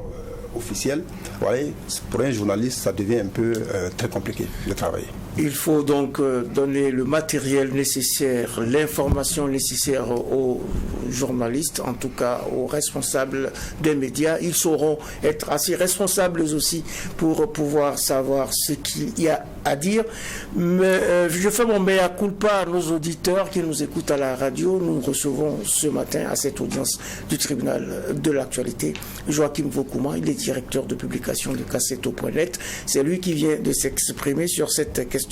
officielle, vous voyez, pour un journaliste, ça devient un peu très compliqué de travailler. Il faut donc donner le matériel nécessaire, l'information nécessaire aux journalistes, en tout cas aux responsables des médias. Ils sauront être assez responsables aussi pour pouvoir savoir ce qu'il y a à dire. Mais je fais mon mea culpa à nos auditeurs qui nous écoutent à la radio. Nous recevons ce matin à cette audience du tribunal de l'actualité Joachim Vaucouma. Il est directeur de publication de Cassetto.net. C'est lui qui vient de s'exprimer sur cette question.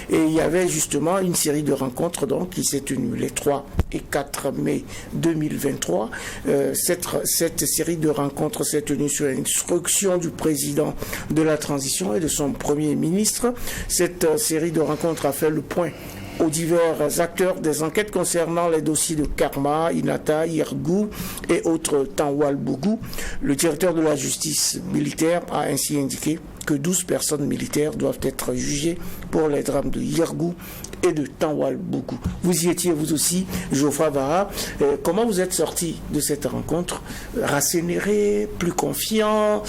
Et il y avait justement une série de rencontres donc, qui s'est tenue les 3 et 4 mai 2023. Cette série de rencontres s'est tenue sur instruction du président de la transition et de son premier ministre. Cette série de rencontres a fait le point aux divers acteurs des enquêtes concernant les dossiers de Karma, Inata, Irgou et autres Tanwal Bougou. Le directeur de la justice militaire a ainsi indiqué que 12 personnes militaires doivent être jugées pour les drames de Yirgou et de Tanwal-Bougou. Vous y étiez vous aussi, Geoffroy Vara. Comment vous êtes sorti de cette rencontre? Rassénéré, plus confiant?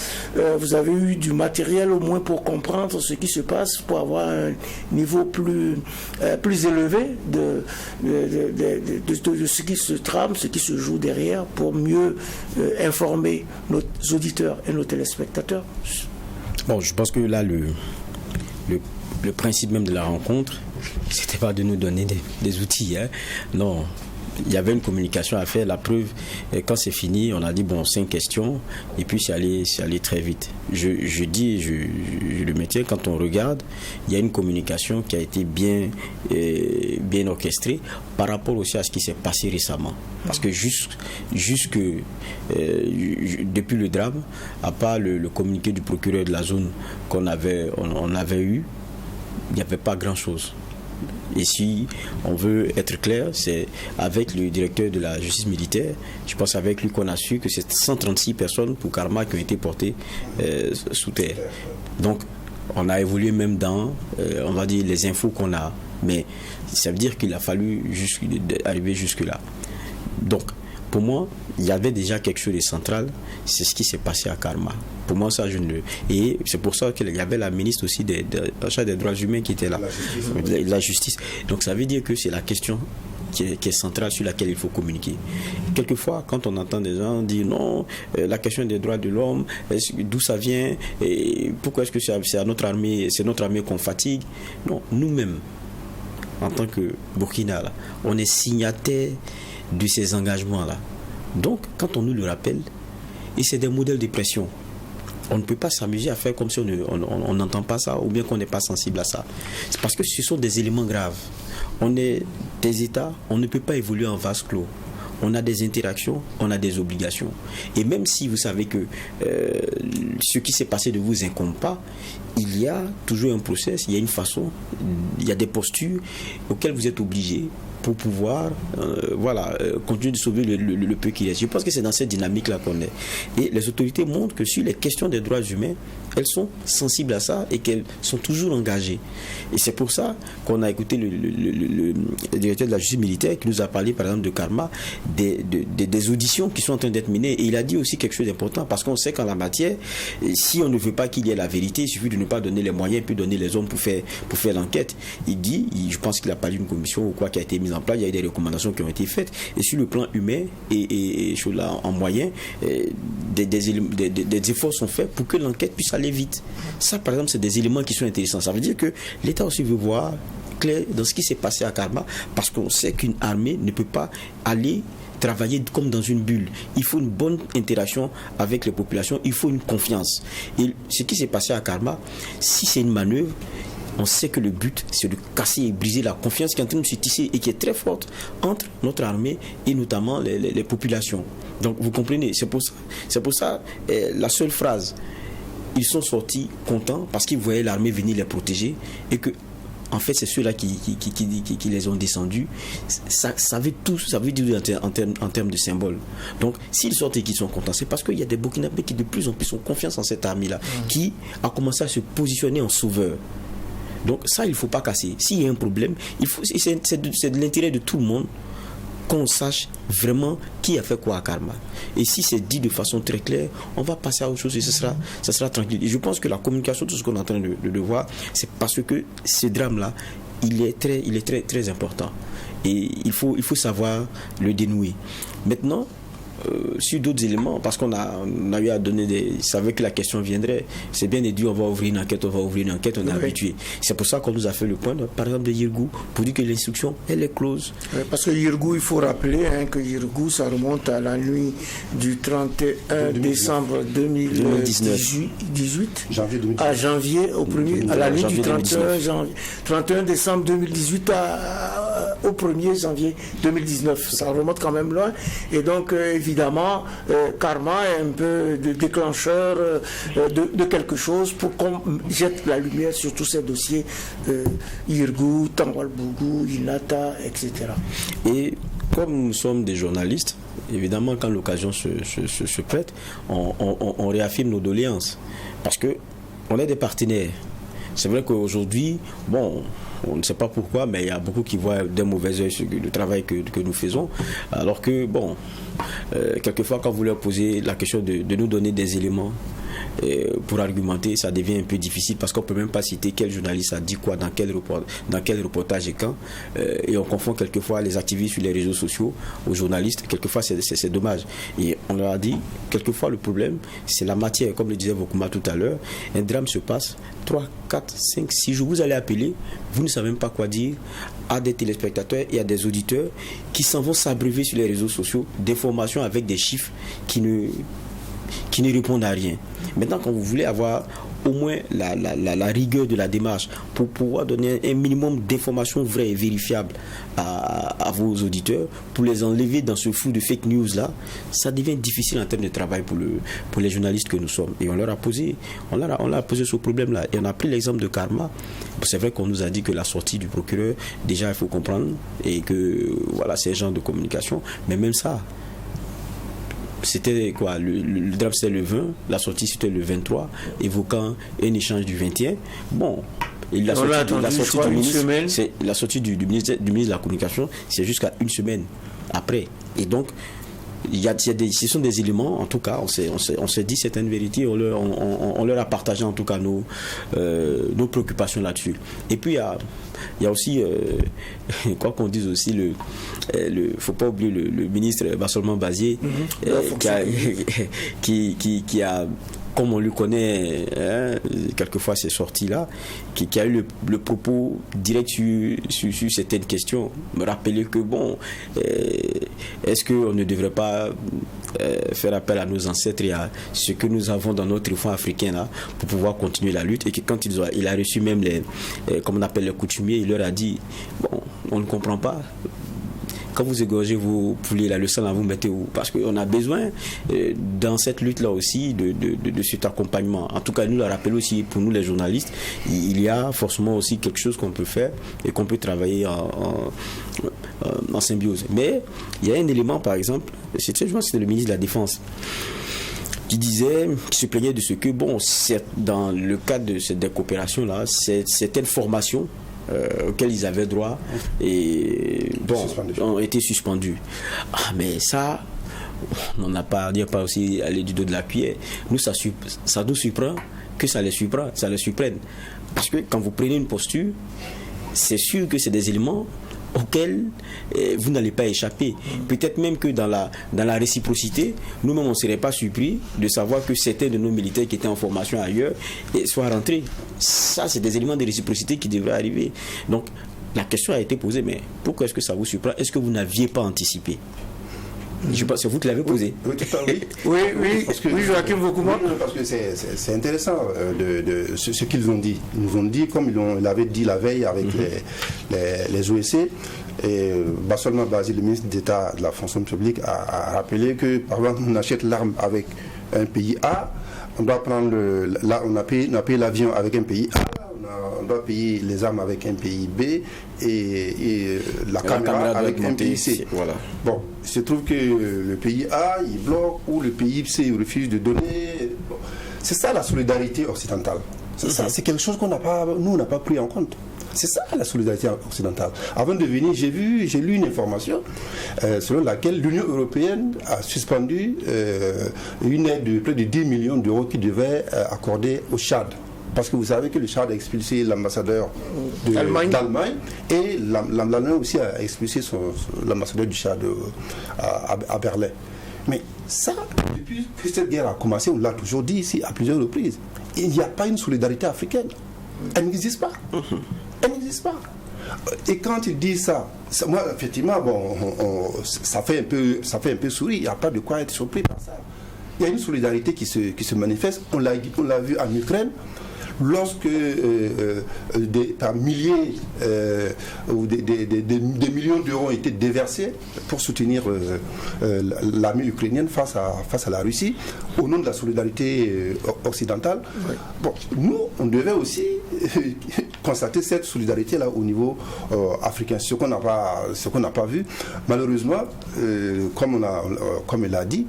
Vous avez eu du matériel au moins pour comprendre ce qui se passe, pour avoir un niveau plus élevé de ce qui se trame, ce qui se joue derrière, pour mieux informer nos auditeurs et nos téléspectateurs? Bon, je pense que là, le principe même de la rencontre, c'était pas de nous donner des outils. Hein. Non, il y avait une communication à faire. La preuve, quand c'est fini, on a dit, bon, 5 questions, et puis c'est allé très vite. Je le maintiens, quand on regarde, il y a une communication qui a été bien orchestrée par rapport aussi à ce qui s'est passé récemment. Parce que depuis le drame, à part le communiqué du procureur de la zone on avait eu, il n'y avait pas grand-chose. Et si on veut être clair, c'est avec le directeur de la justice militaire, je pense avec lui qu'on a su que c'est 136 personnes pour Karma qui ont été portées sous terre. Donc on a évolué même dans, on va dire, les infos qu'on a. Mais ça veut dire qu'il a fallu arriver jusque-là. Donc, pour moi, il y avait déjà quelque chose de central, c'est ce qui s'est passé à Karma. Pour moi, ça, et c'est pour ça qu'il y avait la ministre aussi des droits humains qui était là, la justice. Donc, ça veut dire que c'est la question qui est centrale, sur laquelle il faut communiquer. Quelquefois, quand on entend des gens dire non, la question des droits de l'homme, d'où ça vient, et pourquoi est-ce que c'est notre armée qu'on fatigue? Non, nous-mêmes, en tant que Burkina, là, on est signataires de ces engagements-là. Donc, quand on nous le rappelle, et c'est des modèles de pression, on ne peut pas s'amuser à faire comme si on n'entend pas ça, ou bien qu'on n'est pas sensible à ça. C'est parce que ce sont des éléments graves. On est des États, on ne peut pas évoluer en vase clos. On a des interactions, on a des obligations. Et même si vous savez que ce qui s'est passé ne vous incombe pas, il y a toujours un process, il y a une façon, il y a des postures auxquelles vous êtes obligés pour pouvoir continuer de sauver le peu qu'il reste. Je pense que c'est dans cette dynamique-là qu'on est. Et les autorités montrent que sur les questions des droits humains, elles sont sensibles à ça et qu'elles sont toujours engagées. Et c'est pour ça qu'on a écouté le directeur de la justice militaire qui nous a parlé par exemple de Karma, des auditions qui sont en train d'être menées. Et il a dit aussi quelque chose d'important, parce qu'on sait qu'en la matière, si on ne veut pas qu'il y ait la vérité, il suffit de ne pas donner les moyens puis donner les hommes pour faire l'enquête. Il dit, je pense qu'il a parlé d'une commission ou quoi qui a été mise en place, il y a eu des recommandations qui ont été faites. Et sur le plan humain et en moyen, des efforts sont faits pour que l'enquête puisse aller vite. Ça, par exemple, c'est des éléments qui sont intéressants. Ça veut dire que l'État aussi veut voir clair dans ce qui s'est passé à Karma, parce qu'on sait qu'une armée ne peut pas aller travailler comme dans une bulle. Il faut une bonne interaction avec les populations, il faut une confiance. Et ce qui s'est passé à Karma, si c'est une manœuvre, on sait que le but, c'est de casser et briser la confiance qui est en train de se tisser et qui est très forte entre notre armée et notamment les populations. Donc, vous comprenez, c'est pour ça la seule phrase, ils sont sortis contents parce qu'ils voyaient l'armée venir les protéger et que, en fait, c'est ceux-là qui les ont descendus. Ça veut dire en termes de symbole. Donc, s'ils sortent et qu'ils sont contents, c'est parce qu'il y a des Burkinabés qui de plus en plus ont confiance en cette armée-là, qui a commencé à se positionner en sauveur. Donc ça, il ne faut pas casser. S'il y a un problème, c'est de l'intérêt de tout le monde qu'on sache vraiment qui a fait quoi à Karma. Et si c'est dit de façon très claire, on va passer à autre chose et ça sera tranquille. Et je pense que la communication, tout ce qu'on est en train de voir, c'est parce que ce drame-là, il est très, très important. Et il faut savoir le dénouer. Maintenant, sur d'autres éléments, parce qu'on a eu à donner il savait que la question viendrait, c'est bien dit, on va ouvrir une enquête, on est habitué. C'est pour ça qu'on nous a fait le point, par exemple, de Yirgou, pour dire que l'instruction, elle est close. Parce que Yirgou, il faut rappeler que Yirgou, ça remonte à la nuit du 31 décembre 2018, à janvier, à la nuit du 31 décembre 2018 au 1er janvier 2019. Ça remonte quand même loin. Et donc, évidemment, Karma est un peu de déclencheur de quelque chose pour qu'on jette la lumière sur tous ces dossiers, Yirgou, Tanwal-Bougou, Inata, etc. Et comme nous sommes des journalistes, évidemment, quand l'occasion se prête, on réaffirme nos doléances. Parce que on est des partenaires. C'est vrai qu'aujourd'hui, bon, on ne sait pas pourquoi, mais il y a beaucoup qui voient d'un mauvais œil le travail que nous faisons. Alors que, bon, quelquefois, quand vous leur posez la question de nous donner des éléments pour argumenter, ça devient un peu difficile parce qu'on ne peut même pas citer quel journaliste a dit quoi, dans quel reportage et quand. Et on confond quelquefois les activistes sur les réseaux sociaux aux journalistes. Quelquefois, c'est dommage. Et on leur a dit, quelquefois, le problème, c'est la matière. Comme le disait Vokouma tout à l'heure, un drame se passe 3, 4, 5, 6 jours. Vous allez appeler, vous ne savez même pas quoi dire à des téléspectateurs et à des auditeurs qui s'en vont s'abreuver sur les réseaux sociaux d'informations avec des chiffres qui ne répondent à rien. Maintenant, quand vous voulez avoir au moins la rigueur de la démarche pour pouvoir donner un minimum d'informations vraies et vérifiables à vos auditeurs, pour les enlever dans ce flou de fake news là, ça devient difficile en termes de travail pour les journalistes que nous sommes. Et on leur a posé ce problème là. Et on a pris l'exemple de Karma. C'est vrai qu'on nous a dit que la sortie du procureur, déjà il faut comprendre, et que voilà, c'est un genre de communication, mais même ça, c'était quoi, le drame c'était le 20, la sortie c'était le 23, évoquant un échange du 21. Bon, et la sortie du ministre de la Communication, c'est jusqu'à une semaine après. Et donc, ce sont des éléments, en tout cas, on s'est dit certaines vérités, on leur a partagé en tout cas nos préoccupations là-dessus. Et puis il y a aussi, quoi qu'on dise aussi, faut pas oublier le ministre Bassolman Bazier, qui a, comme on lui connaît, quelquefois ces sorties-là, qui a eu le propos direct sur certaines questions. Me rappeler que, bon, est-ce qu'on ne devrait pas faire appel à nos ancêtres et à ce que nous avons dans notre fonds africain là, pour pouvoir continuer la lutte, et que quand il a reçu même comme on appelle les coutumiers, il leur a dit, bon, on ne comprend pas. Quand vous égorgez vos poulets, là, le sang, là, vous mettez où? Parce qu'on a besoin, dans cette lutte-là aussi, de cet accompagnement. En tout cas, nous le rappelons aussi, pour nous les journalistes, il y a forcément aussi quelque chose qu'on peut faire et qu'on peut travailler en symbiose. Mais il y a un élément, par exemple, c'était le ministre de la Défense, qui se plaignait de ce que, bon, dans le cadre de cette coopération-là, certaines formations auxquels ils avaient droit et ont été suspendus. Ah, mais ça, on n'a pas aussi aller du dos de la cuillère. Nous, ça nous surprend que ça les surprenne. Parce que quand vous prenez une posture, c'est sûr que c'est des éléments auxquels vous n'allez pas échapper. Peut-être même que dans la réciprocité, nous-mêmes on ne serait pas surpris de savoir que certains de nos militaires qui étaient en formation ailleurs soient rentrés. Ça, c'est des éléments de réciprocité qui devraient arriver. Donc, la question a été posée, mais pourquoi est-ce que ça vous surprend? Est-ce que vous n'aviez pas anticipé? Je pense que c'est vous qui l'avez posé. Oui, Joachim Vokouma. Parce que c'est intéressant de ce qu'ils ont dit. Ils nous ont dit, comme ils l'avaient dit la veille avec les OSC, et Bassolman Bazier, le ministre d'État de la fonction publique, a rappelé que, par exemple, on achète l'arme avec un pays A, on doit prendre on a payé l'avion avec un pays A, on doit payer les armes avec un pays B et la caméra avec un pays C. Voilà. Bon, il se trouve que le pays A, il bloque, ou le pays C, il refuse de donner. Bon. C'est ça la solidarité occidentale. C'est ça, c'est quelque chose qu'on n'a pas pris en compte. C'est ça la solidarité occidentale. Avant de venir, j'ai lu une information selon laquelle l'Union européenne a suspendu une aide de près de 10 millions d'euros qu'il devait accorder au Tchad. Parce que vous savez que le Tchad a expulsé l'ambassadeur d'Allemagne et l'Allemagne aussi a expulsé l'ambassadeur du Tchad à Berlin. Mais ça, depuis que cette guerre a commencé, on l'a toujours dit ici à plusieurs reprises, il n'y a pas une solidarité africaine. Elle n'existe pas. Elle n'existe pas. Et quand il dit ça, moi, effectivement, bon, ça fait un peu sourire. Il n'y a pas de quoi être surpris par ça. Il y a une solidarité qui se manifeste. On l'a vu en Ukraine. Lorsque par milliers ou des millions d'euros ont été déversés pour soutenir l'armée ukrainienne face à la Russie, au nom de la solidarité occidentale, bon, nous, on devait aussi constater cette solidarité-là au niveau africain, ce qu'on n'a pas vu. Malheureusement, comme elle a dit,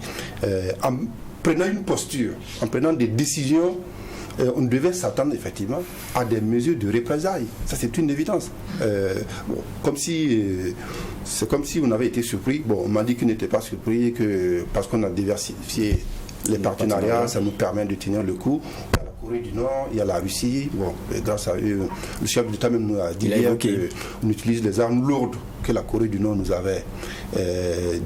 en prenant une posture, en prenant des décisions on devait s'attendre effectivement à des mesures de représailles. Ça, c'est une évidence. C'est comme si on avait été surpris. Bon, on m'a dit qu'on n'était pas surpris, que parce qu'on a diversifié les partenariats, ça nous permet de tenir le coup. Il y a la Corée du Nord, il y a la Russie. Bon, et grâce à eux, le chef d'État même nous a dit hier qu'on utilise les armes lourdes que la Corée du Nord nous avait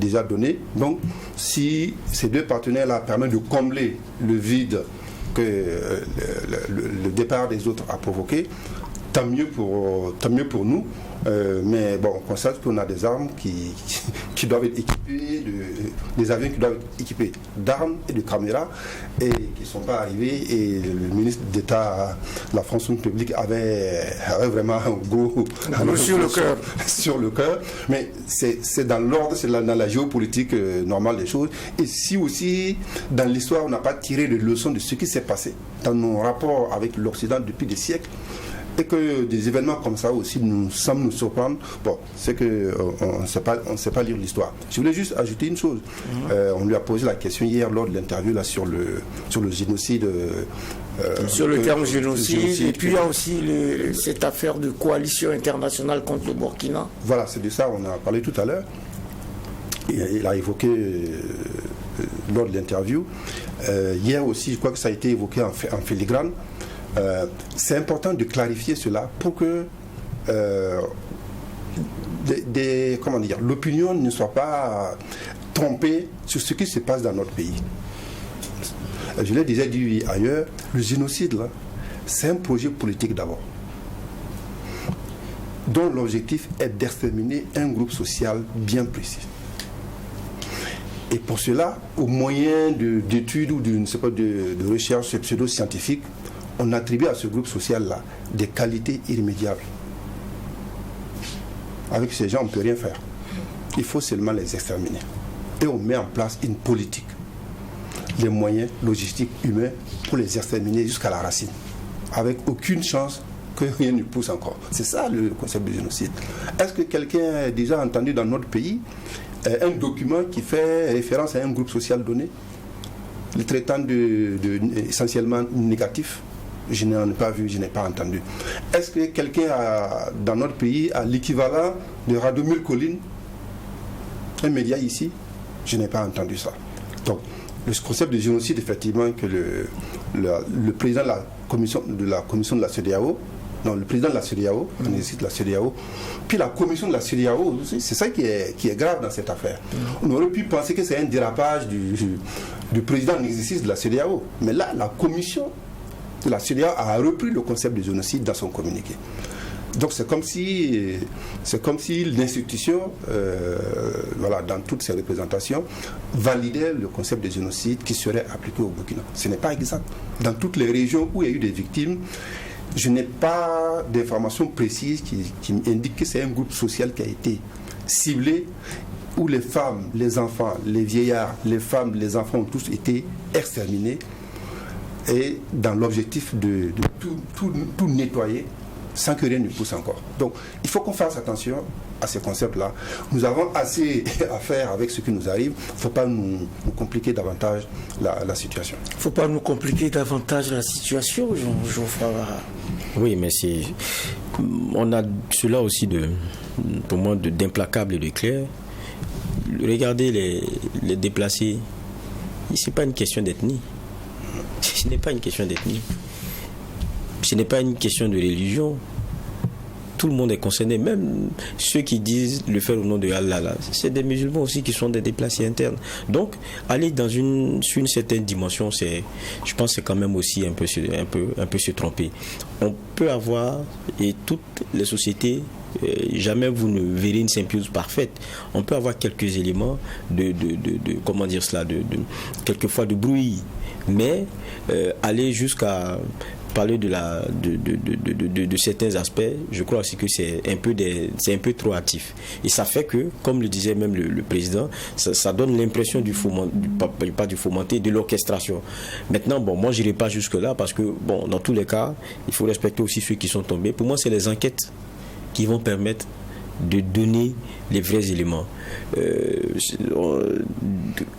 déjà données. Donc, si ces deux partenaires-là permettent de combler le vide que le départ des autres a provoqué, tant mieux pour nous. Mais bon, on constate qu'on a des armes qui doivent être équipées, des avions qui doivent être équipés d'armes et de caméras et qui ne sont pas arrivés. Et le ministre d'État de la fonction publique avait vraiment un gros sur le cœur. Mais c'est dans l'ordre, c'est dans la géopolitique normale des choses. Et si aussi, dans l'histoire, on n'a pas tiré les leçons de ce qui s'est passé dans nos rapports avec l'Occident depuis des siècles, et que des événements comme ça aussi nous semblent nous surprendre, bon, c'est qu'on ne sait pas lire l'histoire. Je voulais juste ajouter une chose. On lui a posé la question hier lors de l'interview là, sur le génocide. Sur le terme génocide, et puis il y a aussi cette affaire de coalition internationale contre le Burkina. Voilà, c'est de ça on a parlé tout à l'heure. Il a évoqué lors de l'interview. Hier aussi, je crois que ça a été évoqué en filigrane. C'est important de clarifier cela pour que l'opinion ne soit pas trompée sur ce qui se passe dans notre pays. Je l'ai déjà dit ailleurs, le génocide, là, c'est un projet politique d'abord, dont l'objectif est d'exterminer un groupe social bien précis. Et pour cela, au moyen d'études ou de recherches pseudo-scientifiques, on attribue à ce groupe social-là des qualités irrémédiables. Avec ces gens, on ne peut rien faire. Il faut seulement les exterminer. Et on met en place une politique, les moyens logistiques, humains, pour les exterminer jusqu'à la racine, avec aucune chance que rien ne pousse encore. C'est ça le concept de génocide. Est-ce que quelqu'un a déjà entendu dans notre pays un document qui fait référence à un groupe social donné, le traitant essentiellement négatif? Je n'en ai pas vu, je n'ai pas entendu. Est-ce que quelqu'un dans notre pays a l'équivalent de Radomir Colline, un média ici? Je n'ai pas entendu ça. Donc, le concept de génocide, effectivement, que le président de la commission de la CEDEAO, non, le président de la CEDEAO, on existe la CEDEAO, puis la commission de la CEDEAO, c'est ça qui est grave dans cette affaire. On aurait pu penser que c'est un dérapage du président en exercice de la CEDEAO. Mais là, la commission de la CEDEAO a repris le concept de génocide dans son communiqué. Donc c'est comme si l'institution, dans toutes ses représentations, validait le concept de génocide qui serait appliqué au Burkina. Ce n'est pas exact. Dans toutes les régions où il y a eu des victimes, je n'ai pas d'informations précises qui indiquent que c'est un groupe social qui a été ciblé, où les femmes, les enfants, les vieillards, les femmes, les enfants ont tous été exterminés, et dans l'objectif de tout nettoyer sans que rien ne pousse encore. Donc il faut qu'on fasse attention à ces concepts-là. Nous avons assez à faire avec ce qui nous arrive. Il ne faut pas nous compliquer davantage la situation. Il ne faut pas nous compliquer davantage la situation, Geoffroy. Oui, mais on a cela aussi pour moi d'implacable et de clair. Regardez les déplacés. Ce n'est pas une question d'ethnie. Ce n'est pas une question d'ethnie. Ce n'est pas une question de religion. Tout le monde est concerné, même ceux qui disent le faire au nom de Allah. C'est des musulmans aussi qui sont des déplacés internes. Donc, aller sur une certaine dimension, je pense que c'est quand même aussi un peu se tromper. On peut avoir, et toutes les sociétés, jamais vous ne verrez une symbiose parfaite. On peut avoir quelques éléments comment dire cela, quelquefois de bruit, mais aller jusqu'à parler de certains aspects, je crois aussi que c'est un peu trop hâtif. Et ça fait que, comme le disait même le président, ça donne l'impression pas du fomenter, de l'orchestration. Maintenant, moi je n'irai pas jusque-là parce que, dans tous les cas, il faut respecter aussi ceux qui sont tombés. Pour moi, c'est les enquêtes qui vont permettre de donner les vrais éléments.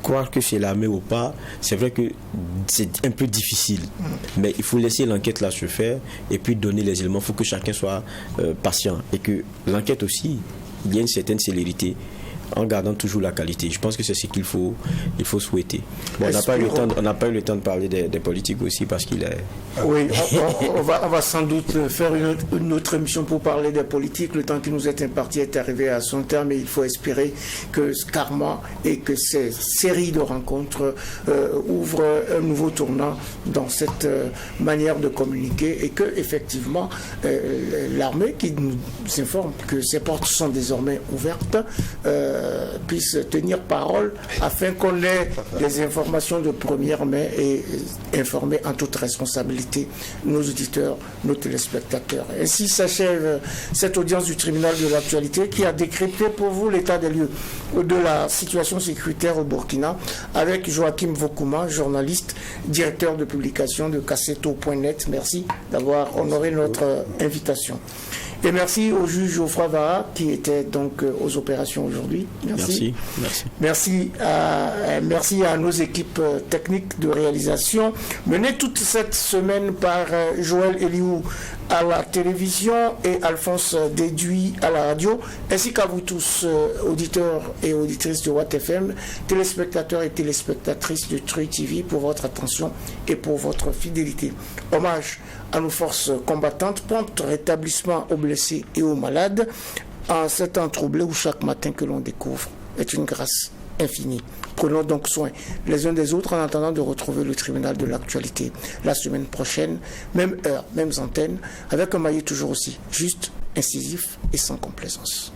Croire que c'est l'armée ou pas, c'est vrai que c'est un peu difficile, mais il faut laisser l'enquête là se faire et puis donner les éléments. Il faut que chacun soit patient et que l'enquête aussi, il y a une certaine célérité en gardant toujours la qualité. Je pense que c'est ce qu'il faut souhaiter. Bon, on n'a pas eu le temps de parler des politiques aussi parce qu'il est... Oui, on va sans doute faire une autre émission pour parler des politiques. Le temps qui nous est imparti est arrivé à son terme et il faut espérer que ce karma et que ces séries de rencontres ouvrent un nouveau tournant dans cette manière de communiquer et que effectivement l'armée qui nous informe que ses portes sont désormais ouvertes puisse tenir parole afin qu'on ait des informations de première main et informer en toute responsabilité nos auditeurs, nos téléspectateurs. Ainsi s'achève cette audience du tribunal de l'actualité qui a décrypté pour vous l'état des lieux de la situation sécuritaire au Burkina avec Joachim Vokouma, journaliste, directeur de publication de Casseto.net. Merci d'avoir honoré notre invitation. Et merci au juge Geoffroy Vara qui était donc aux opérations aujourd'hui. Merci. Merci à nos équipes techniques de réalisation menées toute cette semaine par Joël Eliou à la télévision et Alphonse Déduit à la radio, ainsi qu'à vous tous, auditeurs et auditrices de Watt FM, téléspectateurs et téléspectatrices de Truy TV, pour votre attention et pour votre fidélité. Hommage à nos forces combattantes, prompt rétablissement aux blessés et aux malades, en cet temps troublé où chaque matin que l'on découvre est une grâce infinie. Prenons donc soin les uns des autres en attendant de retrouver le tribunal de l'actualité la semaine prochaine, même heure, mêmes antennes, avec un maillet toujours aussi juste, incisif et sans complaisance.